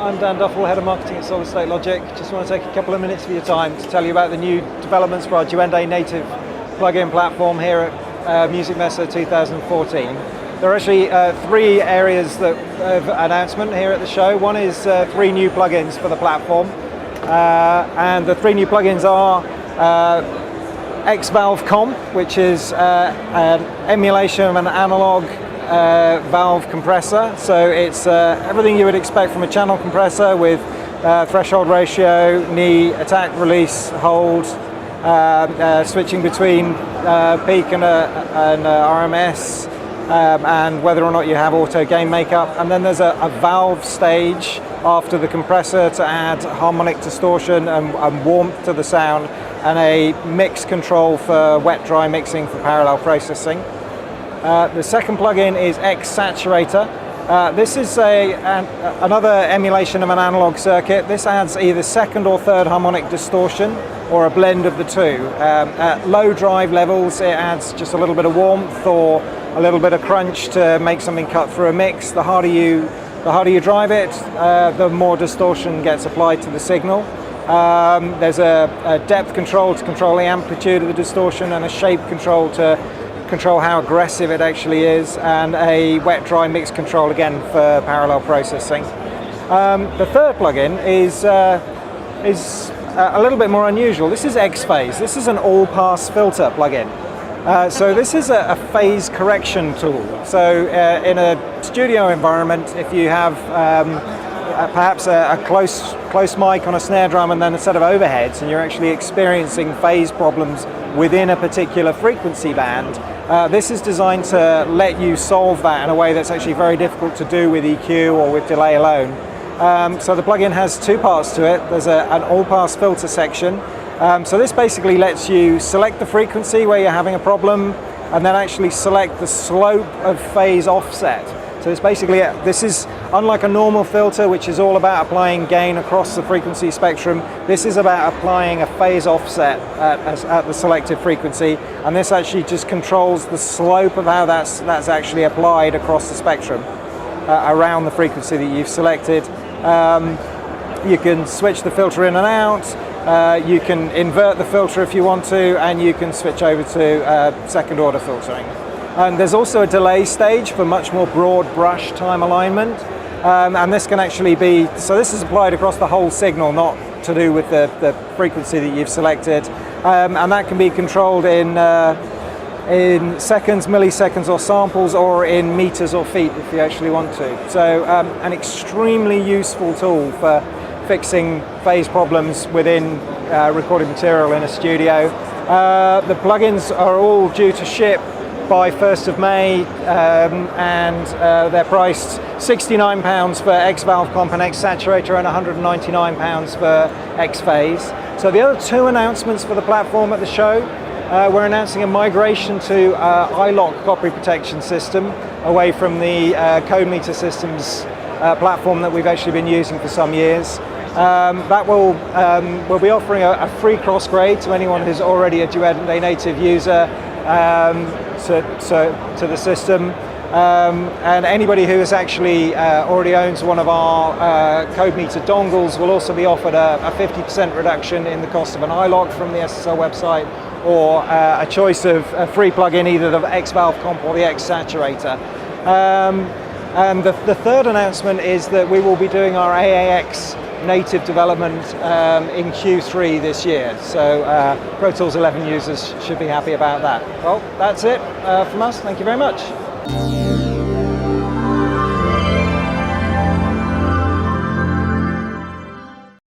I'm Dan Duffel, Head of Marketing at Solid State Logic. Just want to take a couple of minutes of your time to tell you about the new developments for our Duende native plugin platform here at Music MESSE 2014. There are actually three areas of announcement here at the show. One is 3 new plugins for the platform, and the 3 new plugins are X-Valve Comp, which is an emulation of an analog valve compressor. So it's everything you would expect from a channel compressor with threshold ratio, knee, attack, release, hold, switching between peak and RMS, and whether or not you have auto gain makeup. And then there's a valve stage after the compressor to add harmonic distortion and warmth to the sound, and a mix control for wet-dry mixing for parallel processing. The second plugin is Saturator. This is another emulation of an analog circuit. This adds either second or third harmonic distortion or a blend of the two. At low drive levels, it adds just a little bit of warmth or a little bit of crunch to make something cut through a mix. The harder you drive it, the more distortion gets applied to the signal. There's a depth control to control the amplitude of the distortion, and a shape control to control how aggressive it actually is, and a wet-dry mix control again for parallel processing. The third plugin is a little bit more unusual. This is X-Phase. This is an all-pass filter plugin. So this is a phase correction tool. So in a studio environment, if you have perhaps a close mic on a snare drum and then a set of overheads, and you're actually experiencing phase problems within a particular frequency band, this is designed to let you solve that in a way that's actually very difficult to do with EQ or with delay alone. So the plugin has 2 parts to it. There's an all-pass filter section. So this basically lets you select the frequency where you're having a problem, and then actually select the slope of phase offset. So it's basically, this is unlike a normal filter, which is all about applying gain across the frequency spectrum. This is about applying a phase offset at the selected frequency, and this actually just controls the slope of how that's actually applied across the spectrum around the frequency that you've selected. You can switch the filter in and out. You can invert the filter if you want to, and you can switch over to second order filtering. And there's also a delay stage for much more broad brush time alignment. And this can actually be, so this is applied across the whole signal, not to do with the frequency that you've selected. And that can be controlled in seconds, milliseconds or samples, or in meters or feet if you actually want to. So an extremely useful tool for fixing phase problems within recorded material in a studio. The plugins are all due to ship by 1st of May, and they're priced £69 for X-Valve Comp and Saturator, and £199 for X-Phase. So the other 2 announcements for the platform at the show, we're announcing a migration to iLock copy protection system away from the Code Meter Systems platform that we've actually been using for some years. That we'll be offering a free cross-grade to anyone who's already a Duende native user to the system, and anybody who has actually already owns one of our Code Meter dongles will also be offered a 50% reduction in the cost of an iLock from the SSL website, or a choice of a free plugin, either the X-Valve Comp or the Saturator. And the third announcement is that we will be doing our AAX native development in Q3 this year. So Pro Tools 11 users should be happy about that. Well, that's it from us. Thank you very much.